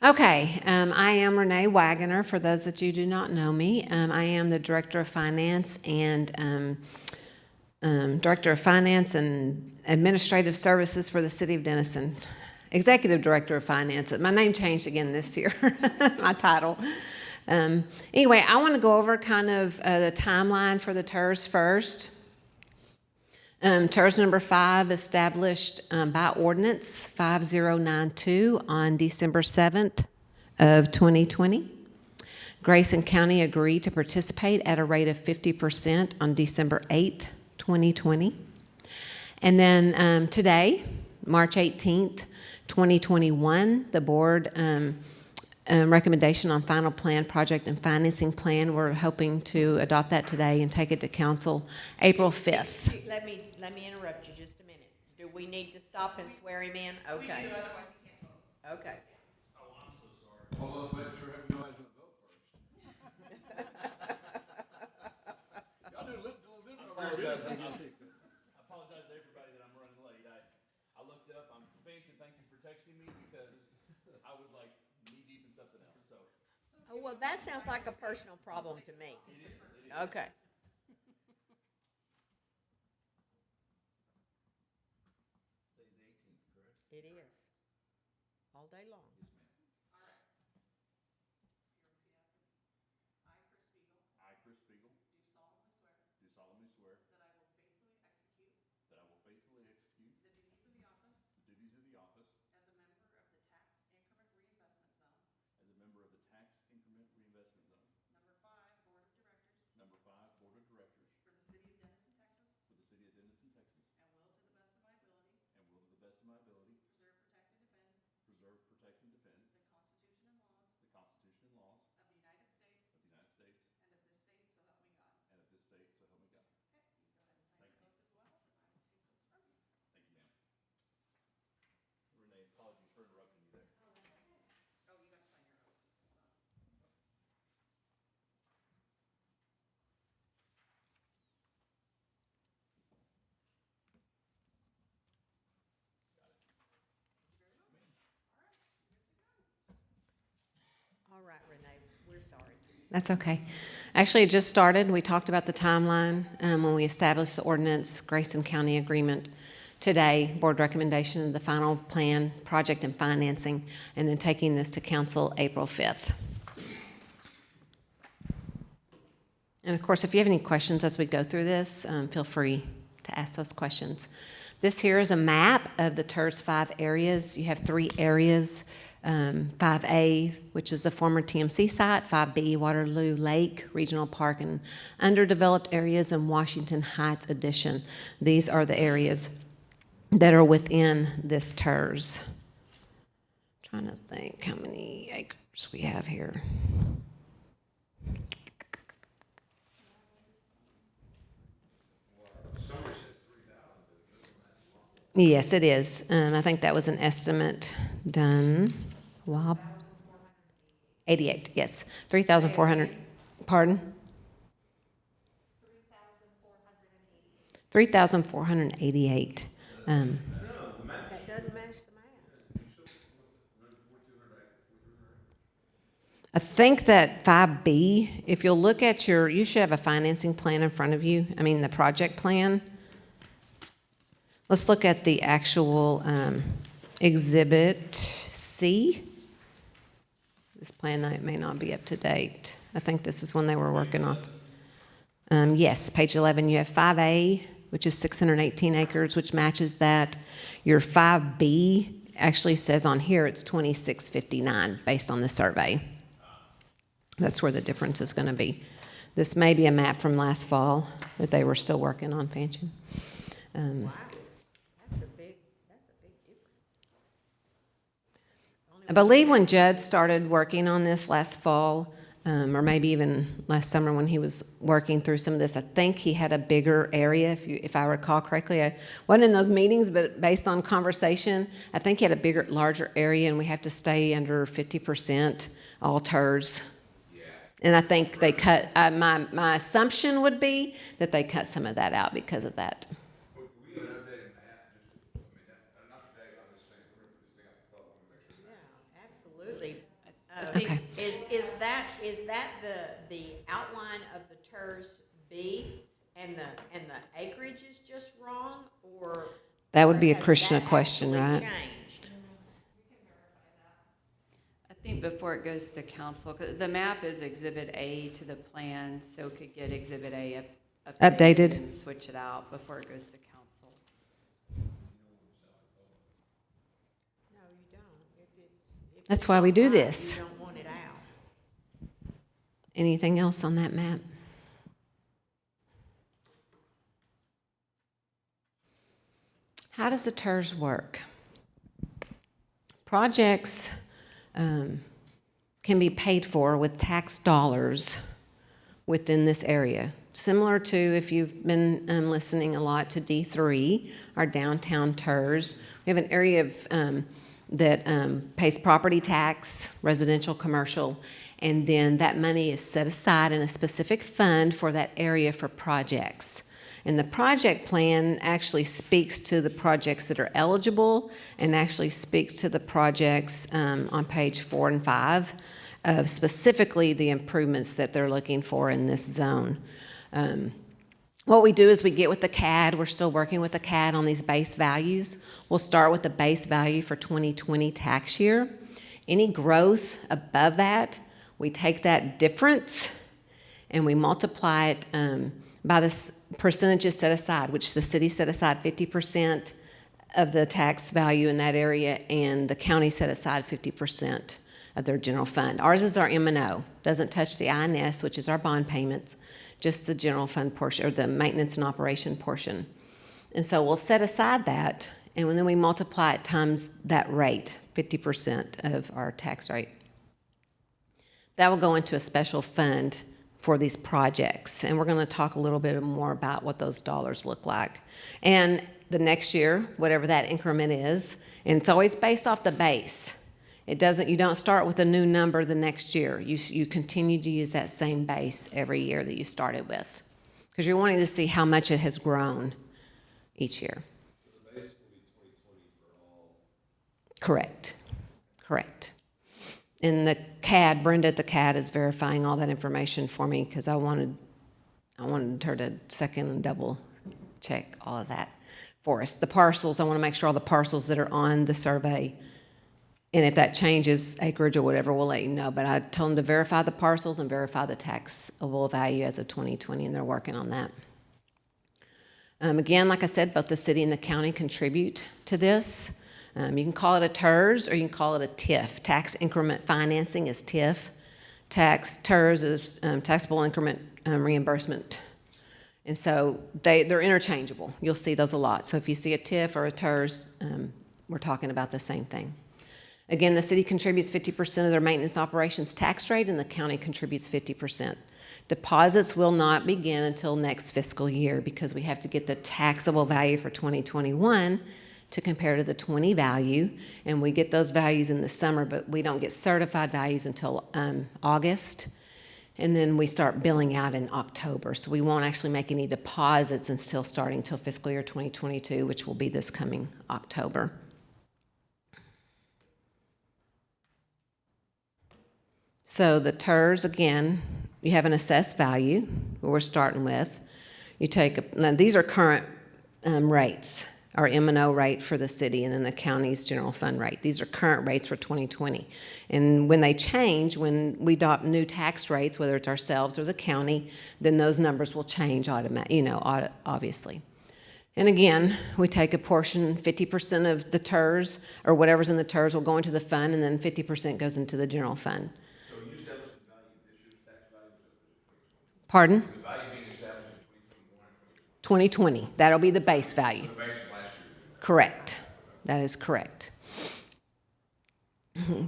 Okay, I am Renee Wagoner, for those that you do not know me. I am the Director of Finance and Administrative Services for the City of Denison. Executive Director of Finance. My name changed again this year, my title. Anyway, I want to go over kind of the timeline for the TERS first. TERS number 5 established by ordinance 5092 on December 7th of 2020. Grayson County agreed to participate at a rate of 50% on December 8th, 2020. And then today, March 18th, 2021, the board recommendation on final plan, project, and financing plan. We're hoping to adopt that today and take it to council April 5th. Let me interrupt you just a minute. Do we need to stop and swear him in? Okay. We do, otherwise you can't vote. Okay. Oh, I'm so sorry. Well, let's make sure you know I was gonna vote first. Y'all do a little different over here. I apologize to everybody that I'm running late. I looked up, Fancy, thank you for texting me because I was like knee deep in something else, so. Oh, well, that sounds like a personal problem to me. It is. Okay. Today's the 18th, correct? It is. All day long. Yes, ma'am. I, Chris Spiegel, do solemnly swear That I will faithfully execute that I will faithfully execute the duties of the office the duties of the office as a member of the Tax Increment Reinvestment Zone, as a member of the Tax Increment Reinvestment Zone, Number 5 Board of Directors Number 5 Board of Directors for the City of Denison, Texas, for the City of Denison, Texas, and will, to the best of my ability, and will, to the best of my ability, preserve, protect, and defend preserve, protect, and defend the Constitution and laws the Constitution and laws of the United States of the United States and of this state, so help me God. and of this state, so help me God. Okay, you can go ahead and sign Thank your you. oath as well, and I will take those from you. Thank you, ma'am. Renee, apologies for interrupting you there. Oh, that's okay. Oh, you got to sign your oath. Hold on. All right, Renee, we're sorry. That's okay. Actually, it just started. We talked about the timeline when we established the ordinance, Grayson County agreement. Today, board recommendation of the final plan, project, and financing, and then taking this to council April 5th. And of course, if you have any questions as we go through this, feel free to ask those questions. This here is a map of the TERS 5 areas. You have 3 areas. 5A, which is the former TMC site, 5B, Waterloo Lake Regional Park, and underdeveloped areas in Washington Heights Addition. These are the areas that are within this TERS. Trying to think how many acres we have here. Yes, it is. I think that was an estimate done a while. 88, yes. 3,400, pardon? 3,488. That doesn't match the map. I think that 5B, if you'll look at you should have a financing plan in front of you. I mean, the project plan. Let's look at the actual Exhibit C. This plan may not be up to date. I think this is one they were working on. Yes, page 11, you have 5A, which is 618 acres, which matches that. Your 5B actually says on here it's 2659 based on the survey. That's where the difference is going to be. This may be a map from last fall that they were still working on, Fanchon. Wow, that's a big difference. I believe when Judd started working on this last fall, or maybe even last summer when he was working through some of this, I think he had a bigger area, if I recall correctly. I wasn't in those meetings, but based on conversation, I think he had a larger area, and we have to stay under 50% all TERS. And I think they cut, my assumption would be that they cut some of that out because of that. But we have an updated map, just, I mean, not today, I'm just saying, we're gonna put this thing out in the public, and make sure. Yeah, absolutely. Okay. Is that the outline of the TERS B and the acreage is just wrong, or? That would be a has Krishna that question, actually right? changed? I think before it goes to council, 'cause the map is Exhibit A to the plan, so it could get Exhibit A Updated. and switch it out before it goes to council. No, you don't. If That's it's why we not do right, this. You don't want it out. Anything else on that map? How does the TERS work? Projects can be paid for with tax dollars within this area. Similar to if you've been listening a lot to D3, our downtown TERS. We have an area of, that pays property tax, residential, commercial, and then that money is set aside in a specific fund for that area for projects. And the project plan actually speaks to the projects that are eligible and actually speaks to the projects on page 4 and 5 of specifically the improvements that they're looking for in this zone. What we do is we get with the CAD. We're still working with the CAD on these base values. We'll start with the base value for 2020 tax year. Any growth above that, we take that difference and we multiply it by the percentages set aside, which the city set aside 50% of the tax value in that area, and the county set aside 50% of their general fund. Ours is our M&O. Doesn't touch the INS, which is our bond payments, just the general fund portion, or the maintenance and operation portion. And so we'll set aside that, and then we multiply it times that rate, 50% of our tax rate. That will go into a special fund for these projects, and we're going to talk a little bit more about what those dollars look like. And the next year, whatever that increment is, and it's always based off the base. It doesn't, you don't start with a new number the next year. You continue to use that same base every year that you started with, because you're wanting to see how much it has grown each year. So the base will be 2020 for all. Correct. Correct. And the CAD, Brenda at the CAD is verifying all that information for me because I wanted her to second and double check all of that for us. The parcels, I want to make sure all the parcels that are on the survey, and if that changes acreage or whatever, we'll let you know. But I told them to verify the parcels and verify the taxable value as of 2020, and they're working on that. Again, like I said, both the city and the county contribute to this. You can call it a TERS or you can call it a TIF. Tax increment financing is TIF. TERS is taxable increment reimbursement. And so they're interchangeable. You'll see those a lot. So if you see a TIF or a TERS, we're talking about the same thing. Again, the city contributes 50% of their maintenance operations tax rate, and the county contributes 50%. Deposits will not begin until next fiscal year because we have to get the taxable value for 2021 to compare to the 20 value, and we get those values in the summer, but we don't get certified values until August, and then we start billing out in October. So we won't actually make any deposits until starting till fiscal year 2022, which will be this coming October. So the TERS, again, you have an assessed value, what we're starting with. You take, now these are current rates, our M&O rate for the city, and then the county's general fund rate. These are current rates for 2020. And when they change, when we adopt new tax rates, whether it's ourselves or the county, then those numbers will change obviously. And again, we take a portion, 50% of the TERS, or whatever's in the TERS will go into the fund, and then 50% goes into the general fund. So you established the value of this year's tax value, was it 2020? Pardon? The value being established in 2021 and 2020. That'll be the base value. 2020. So the base of last year's. Correct. That is correct.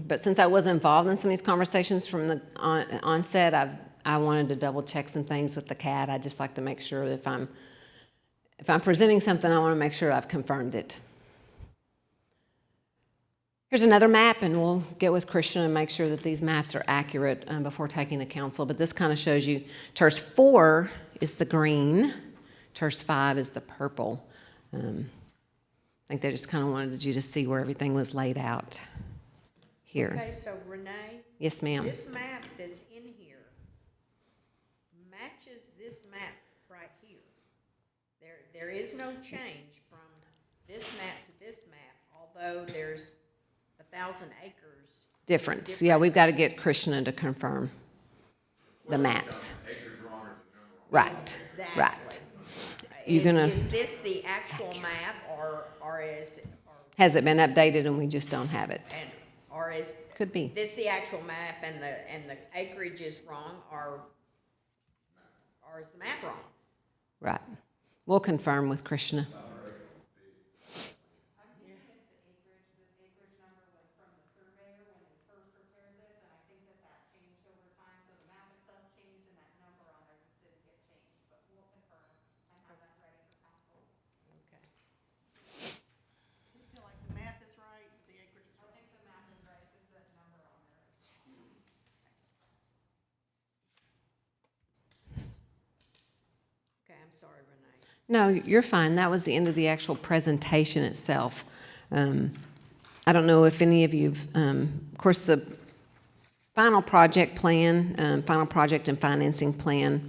But since I was involved in some of these conversations from the onset, I wanted to double check some things with the CAD. I just like to make sure that if I'm presenting something, I want to make sure I've confirmed it. Here's another map, and we'll get with Christian and make sure that these maps are accurate before taking to council. But this kind of shows you TERS 4 is the green, TERS 5 is the purple. I think they just kind of wanted you to see where everything was laid out here. Okay, so Renee, Yes, ma'am. this map that's in here matches this map right here. There is no change from this map to this map, although there's 1,000 acres. Difference. Yeah, we've got to get Krishna to confirm the maps. Acres wrong or the number wrong. Right, Exactly. right. You're gonna, Is this the actual map, or has it been updated and we just don't have it? is Could be. this the actual map and the acreage is wrong, or is the map wrong? Right. We'll confirm with Krishna. I'm thinking it's the acreage, this acreage number was from the surveyor when he first prepared this, and I think that changed over time, so the map itself changed and that number on there just didn't get changed, but we'll confirm and have that ready for council. Okay. You feel like the math is right, the acreage is I right? think the map is right, just that number on there is. Okay, I'm sorry, Renee. No, you're fine. That was the end of the actual presentation itself. I don't know if any of you've, of course, the final project plan, final project and financing plan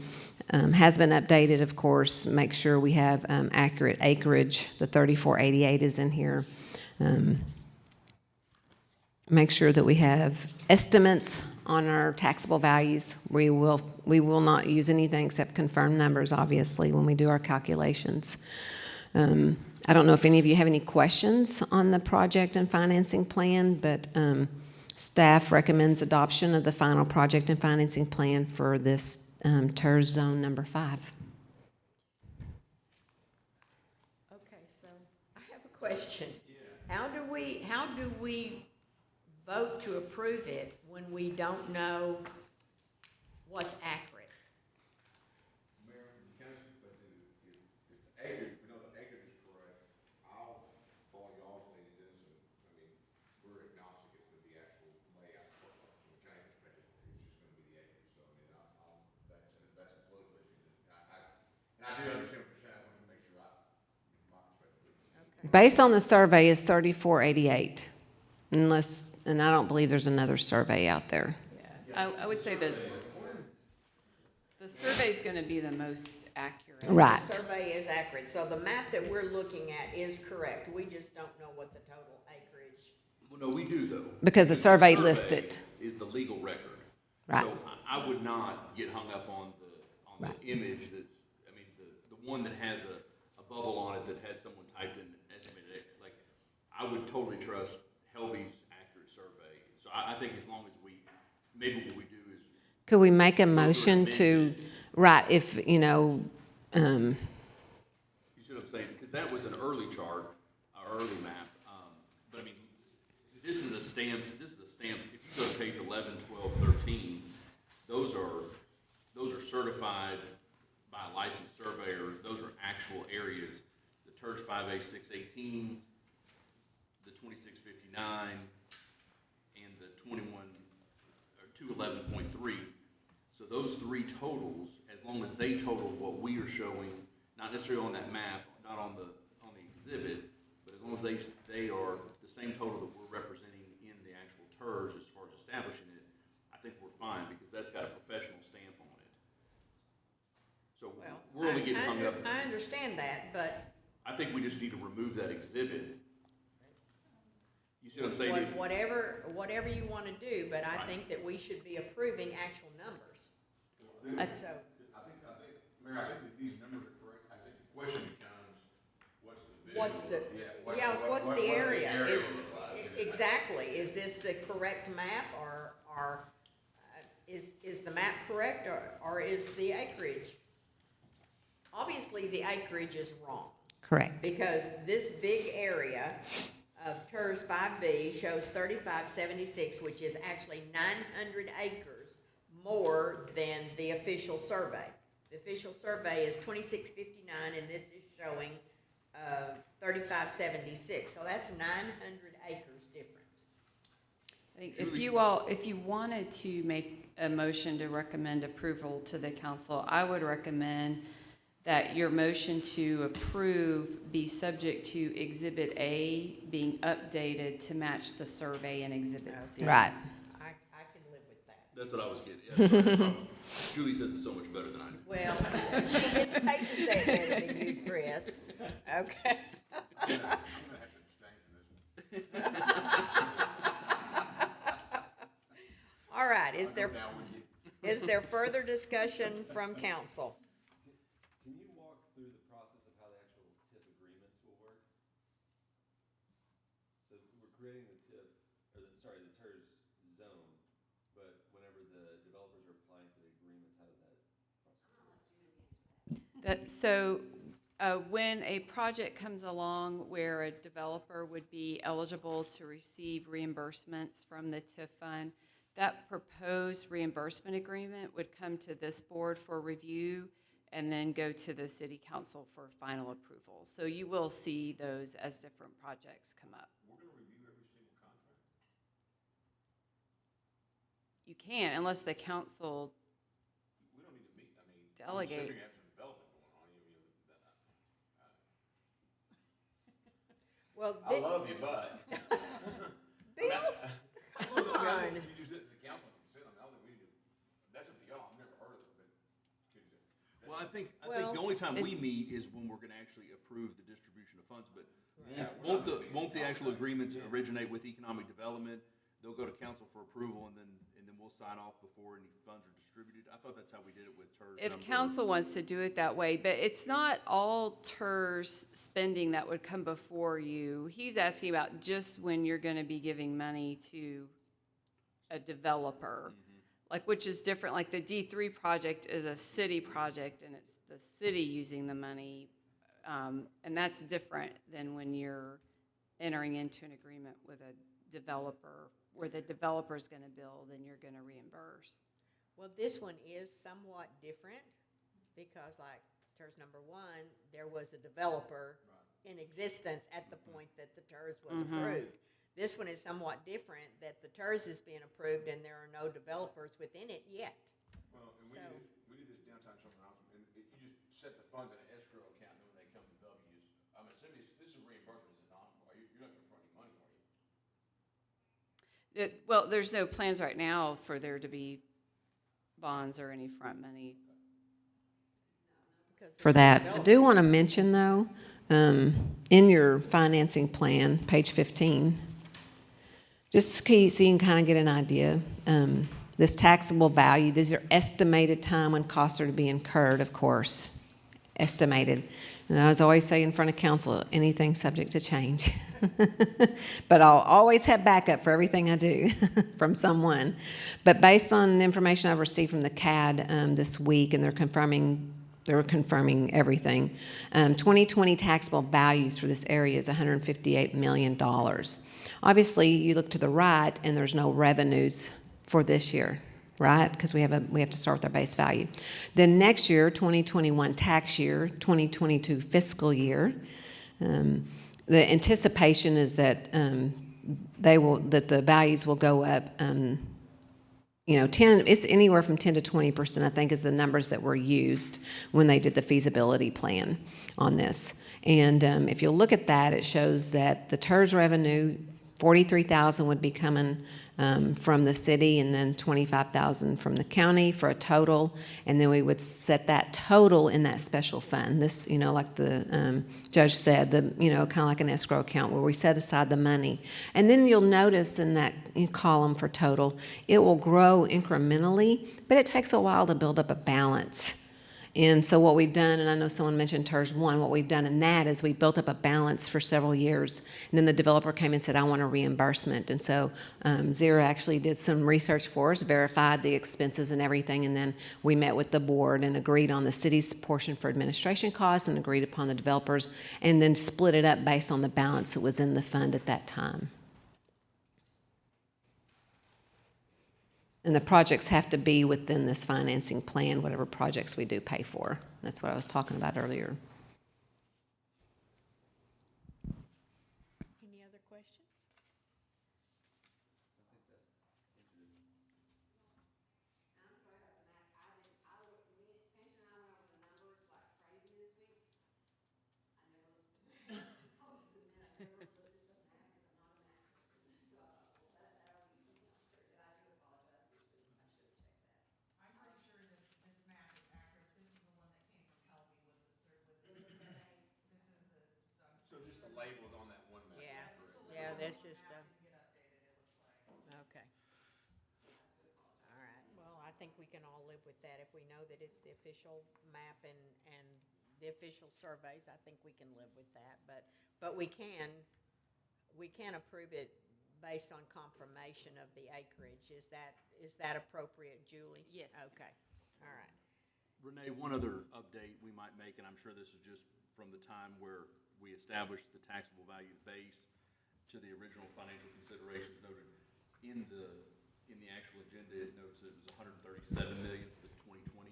has been updated, of course. Make sure we have accurate acreage. The 3488 is in here. Make sure that we have estimates on our taxable values. We will not use anything except confirmed numbers, obviously, when we do our calculations. I don't know if any of you have any questions on the project and financing plan, but staff recommends adoption of the final project and financing plan for this TERS zone number 5. Okay, so I have a question. How do we vote to approve it when we don't know what's accurate? Mayor, from the county perspective, if the acreage, we know the acreage is correct, I'll follow y'all's lead in Denison. I mean, we're agnostic as to the actual layout. From the county perspective, it's just gonna be the acreage. So, I mean, that's a political issue. And I do understand what you're saying. I want to make sure from my perspective. Based on the survey is 3488, unless, and I don't believe there's another survey out there. I would say that the survey's gonna be the most accurate. Right. The survey is accurate, so the map that we're looking at is correct. We just don't know what the total acreage. Well, no, we do though. Because the survey lists it. Is the legal record. Right. So I would not get hung up on Right. the image that's, I mean, the one that has a bubble on it that had someone typed in estimated it. Like, I would totally trust Helvy's accurate survey. So I think as long as maybe what we do is, Could we make a motion to, amendment. right, if, you know, you see what I'm saying? Because that was an early chart, our early map. But I mean, this is a stamp, if you go to page 11, 12, 13, those are certified by a licensed surveyor. Those are actual areas. The TERS 5A 618, the 2659, and the 211.3. So those three totals, as long as they total what we are showing, not necessarily on that map, not on the exhibit, but as long as they are the same total that we're representing in the actual TERS as far as establishing it, I think we're fine because that's got a professional stamp on it. So Well, we're only getting hung up. I understand that, but I think we just need to remove that exhibit. You see what I'm saying? If- whatever you want to do, but I Right. think that we should be approving actual numbers. So, Mayor, I think that these numbers are correct. I think the question becomes, what's the visual? what's the, Yeah, what's the area? Is, look like? exactly, is this the correct map, or is the map correct, or is the acreage? Obviously, the acreage is wrong. correct. Because this big area of TERS 5B shows 3576, which is actually 900 acres more than the official survey. The official survey is 2659, and this is showing 3576. So that's 900 acres difference. I think if you wanted to make a motion to recommend approval to the council, I would recommend that your motion to approve be subject to Exhibit A being updated to match the survey in Exhibit C. Right. I can live with that. That's what I was getting, yeah, sorry, that's why Julie says it so much better than I do. Well, she gets paid to say it better than you, Chris. Okay. I'm gonna have to abstain from this one. All right, is there, Down with you. is there further discussion from council? Can you walk through the process of how the actual TIF agreements will work? So we're creating the TIF, or the, sorry, the TERS zone, but whenever the developers are applying for the agreements, how does that process? When a project comes along where a developer would be eligible to receive reimbursements from the TIF fund, that proposed reimbursement agreement would come to this board for review and then go to the city council for final approval. So you will see those as different projects come up. We're gonna review every single contract. You can't unless the council We don't need to meet, I mean. delegates. Have some development going on, Well, I love you, bud. Bill, come on. You just let the council consent, I mean, I don't think we need to, that's up to y'all, I've never heard of it, but. Well, I think Well, the only time we it's- meet is when we're gonna actually approve the distribution of funds, but Yeah, we're won't not the, gonna won't the actual agreements originate with economic development? They'll go to council for approval and then we'll sign off before any funds are distributed? I thought that's how we did it with TERS. If number. council wants to do it that way, but it's not all TERS spending that would come before you. He's asking about just when you're gonna be giving money to a developer. Like, which is different, like the D3 project is a city project and it's the city using the money. And that's different than when you're entering into an agreement with a developer where the developer's gonna build and you're gonna reimburse. Well, this one is somewhat different because like TERS number one, there was a developer in existence at the point that the TERS was approved. This one is somewhat different, that the TERS is being approved and there are no developers within it yet. Well, and So- we did this downtown something else, and you just set the funds in an escrow account, and then when they come to develop, you just, I'm assuming this is reimbursement, is it not? You're not gonna front any money, are you? Well, there's no plans right now for there to be bonds or any front money. Because For that, I do want to mention though, in your financing plan, page 15, just so you can kind of get an idea, this taxable value, these are estimated time when costs are to be incurred, of course, estimated. And as I always say in front of council, anything subject to change. But I'll always have backup for everything I do from someone. But based on the information I've received from the CAD this week, and they're confirming everything, 2020 taxable values for this area is $158 million. Obviously, you look to the right, and there's no revenues for this year, right? Because we have to start with our base value. Then next year, 2021 tax year, 2022 fiscal year, the anticipation is that that the values will go up. It's anywhere from 10 to 20%, I think, is the numbers that were used when they did the feasibility plan on this. And if you look at that, it shows that the TERS revenue, $43,000 would be coming from the city, and then $25,000 from the county for a total. And then we would set that total in that special fund. This, like the judge said, kind of like an escrow account where we set aside the money. And then you'll notice in that column for total, it will grow incrementally, but it takes a while to build up a balance. And so what we've done, and I know someone mentioned TERS 1, what we've done in that is we built up a balance for several years. And then the developer came and said, I want a reimbursement. And so Zira actually did some research for us, verified the expenses and everything, and then we met with the board and agreed on the city's portion for administration costs and agreed upon the developers, and then split it up based on the balance that was in the fund at that time. And the projects have to be within this financing plan, whatever projects we do pay for. That's what I was talking about earlier. Any other questions? it's just, okay. All right, well, I think we can all live with that. If we know that it's the official map and the official surveys, I think we can live with that. But we can approve it based on confirmation of the acreage. Is that appropriate, Julie? Yes. Okay, all right. Renee, one other update we might make, and I'm sure this is just from the time where we established the taxable value base to the original financial considerations noted in the actual agenda, it notes it was 137 million for the 2020.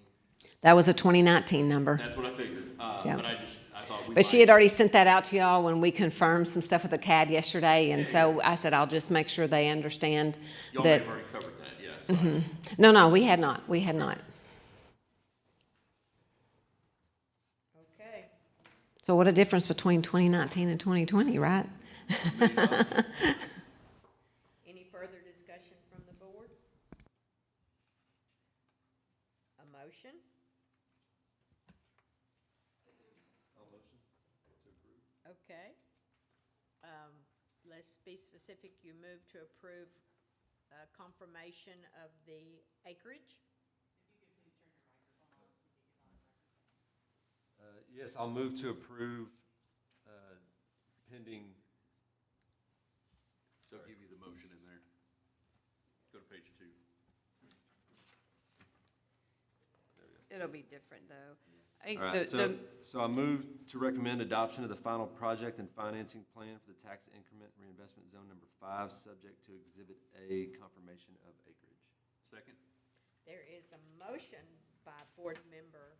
That was a 2019 number. That's what I figured, Yeah. but I thought we But she might- had already sent that out to y'all when we confirmed some stuff with the CAD yesterday, and so I said, I'll just make sure they understand Y'all may that. have already covered that, yeah. So No, we had not. We had not. Okay. So what a difference between 2019 and 2020, right? Any further discussion from the board? A motion? I'll motion to approve. Okay. Let's be specific. You move to approve confirmation of the acreage? Yes, I'll move to approve pending, They'll give you the motion in there. Go to page 2. It'll be different, though. I think all right, so I move to recommend adoption of the final project and financing plan for the tax increment reinvestment zone number 5, subject to Exhibit A, confirmation of acreage. Second? There is a motion by Board Member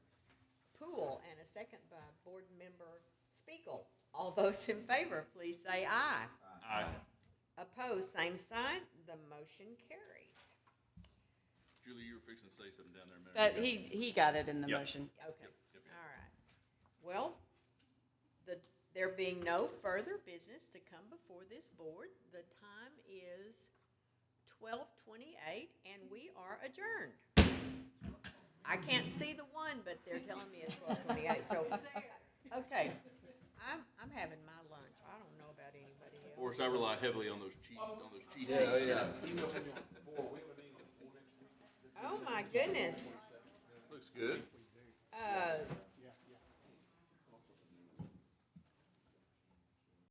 Poole and a second by Board Member Spiegel. All those in favor, please say aye. Aye. Opposed, same sign. The motion carries. Julie, you were fixing to say something down there a minute ago. He got it in the Yep. motion. Okay, Yep. all right. Well, there being no further business to come before this board, the time is 12:28 and we are adjourned. I can't see the one, but they're telling me it's 12:28, so, okay. I'm having my lunch. I don't know about anybody Of else. course, I rely heavily on those cheat sheets. Oh, my goodness. Looks good.